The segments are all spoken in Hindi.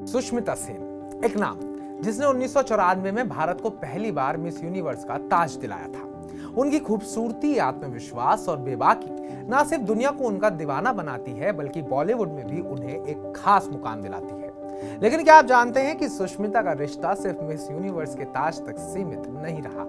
सुष्मिता सेन, एक नाम जिसने 1994 में भारत को पहली बार मिस यूनिवर्स का ताज दिलाया था। उनकी खूबसूरती, आत्मविश्वास और बेबाकी न सिर्फ दुनिया को उनका दीवाना बनाती है बल्कि बॉलीवुड में भी उन्हें एक खास मुकाम दिलाती है। लेकिन क्या आप जानते हैं कि सुष्मिता का रिश्ता सिर्फ मिस यूनिवर्स के ताज तक सीमित नहीं रहा।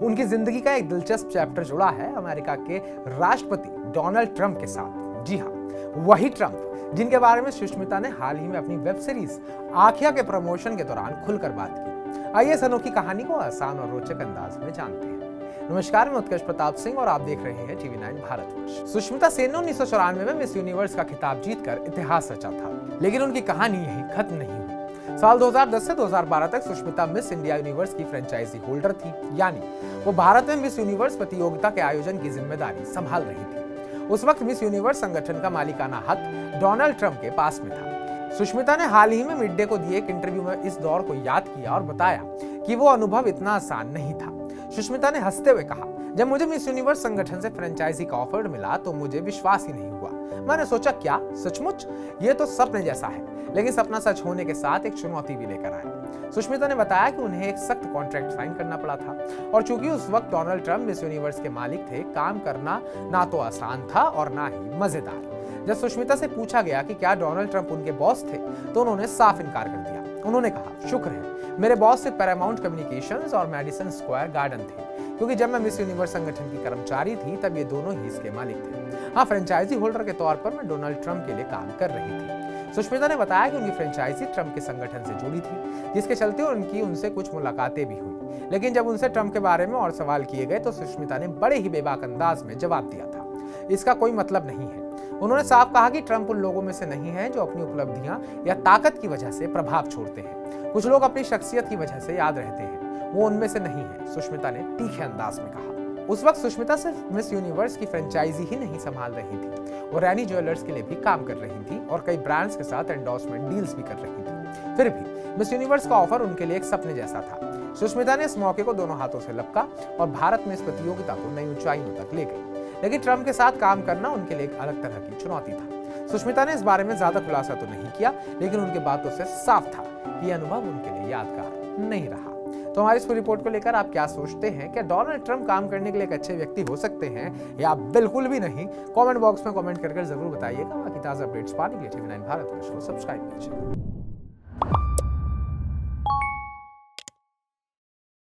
उनकी जिंदगी का एक दिलचस्प चैप्टर जुड़ा है अमेरिका के राष्ट्रपति डोनाल्ड ट्रंप के साथ। जी हाँ, वही ट्रंप जिनके बारे में सुष्मिता ने हाल ही में अपनी वेब सीरीज आखिया के प्रमोशन के दौरान खुलकर बात की। आइए इस अनोखी कहानी को आसान और रोचक अंदाज में जानते हैं। नमस्कार, मैं उत्कर्ष प्रताप सिंह और आप देख रहे हैं टीवी 9 भारतवर्ष। सुष्मिता सेन ने 1994 में मिस यूनिवर्स का खिताब जीतकर इतिहास रचा था, लेकिन उनकी कहानी यही खत्म नहीं हुई। साल 2010 से 2012 तक सुष्मिता मिस इंडिया यूनिवर्स की फ्रेंचाइजी होल्डर थी, यानी वो भारत में मिस यूनिवर्स प्रतियोगिता के आयोजन की जिम्मेदारी संभाल रही थी। उस वक्त मिस यूनिवर्स संगठन का मालिकाना हक डोनाल्ड ट्रंप के पास में था। सुष्मिता ने हाल ही में मिड डे को दिए एक इंटरव्यू में इस दौर को याद किया और बताया कि वो अनुभव इतना आसान नहीं था। सुष्मिता ने हंसते हुए कहा, जब मुझे मिस यूनिवर्स संगठन से फ्रेंचाइजी का ऑफर मिला तो मुझे विश्वास ही नहीं हुआ। मैंने सोचा, क्या सचमुच? ये तो सपने जैसा है। लेकिन सपना सच होने के साथ एक चुनौती भी लेकर आया। सुष्मिता ने बताया कि उन्हें एक सख्त कॉन्ट्रैक्ट साइन करना पड़ा था और चूंकि उस वक्त डोनाल्ड ट्रंप मिस यूनिवर्स के मालिक थे, काम करना ना तो आसान था और ना ही मजेदार। जब सुष्मिता से पूछा गया कि क्या डोनाल्ड ट्रंप उनके बॉस थे, तो उन्होंने साफ इनकार कर दिया। उन्होंने कहा, शुक्र है मेरे बॉस से पैरामाउंट कम्युनिकेशंस और मेडिसन स्क्वायर गार्डन थे, क्योंकि जब मैं मिस यूनिवर्स संगठन की कर्मचारी थी तब ये दोनों ही इसके मालिक थे। हाँ, फ्रेंचाइजी होल्डर के तौर पर मैं डोनाल्ड ट्रंप के लिए काम कर रही थी। सुष्मिता ने बताया कि उनकी फ्रेंचाइजी ट्रंप के संगठन से जुड़ी थी, जिसके चलते उनसे कुछ मुलाकातें भी हुई। लेकिन जब उनसे ट्रंप के बारे में और सवाल किए गए तो सुष्मिता ने बड़े ही बेबाक अंदाज में जवाब दिया था, इसका कोई मतलब नहीं है। उन्होंने साफ कहा कि ट्रंप उन लोगों में से नहीं है जो अपनी उपलब्धियां या ताकत की वजह से प्रभाव छोड़ते हैं। कुछ लोग अपनी शख्सियत की वजह से याद रहते हैं, वो उनमें से नहीं है, सुष्मिता ने तीखे अंदाज में कहा। उस वक्त सुष्मिता सिर्फ मिस यूनिवर्स की फ्रेंचाइजी ही नहीं संभाल रही थी, वो रैनी ज्वेलर्स के लिए भी काम कर रही थी और कई ब्रांड्स के साथ एंडोर्समेंट डील्स भी कर रही थी। फिर भी मिस यूनिवर्स का ऑफर उनके लिए एक सपने जैसा था। सुष्मिता ने इस मौके को दोनों हाथों से लपका और भारत में इस प्रतियोगिता को नई ऊंचाइयों तक ले गई। लेकिन ट्रंप के साथ काम करना उनके लिए एक अलग तरह की चुनौती था। सुष्मिता ने इस बारे में ज्यादा खुलासा तो नहीं किया, लेकिन उनकी बातों से साफ था कि यह अनुभव उनके लिए यादगार नहीं रहा। तो हमारी इस रिपोर्ट को लेकर आप क्या सोचते हैं? क्या डोनाल्ड ट्रंप काम करने के लिए एक अच्छे व्यक्ति हो सकते हैं या बिल्कुल भी नहीं? कमेंट बॉक्स में कमेंट करके जरूर बताइएगा। बाकी ताजा अपडेट्स पाने के लिए टीवी 9 भारतवर्ष को सब्सक्राइब कीजिए।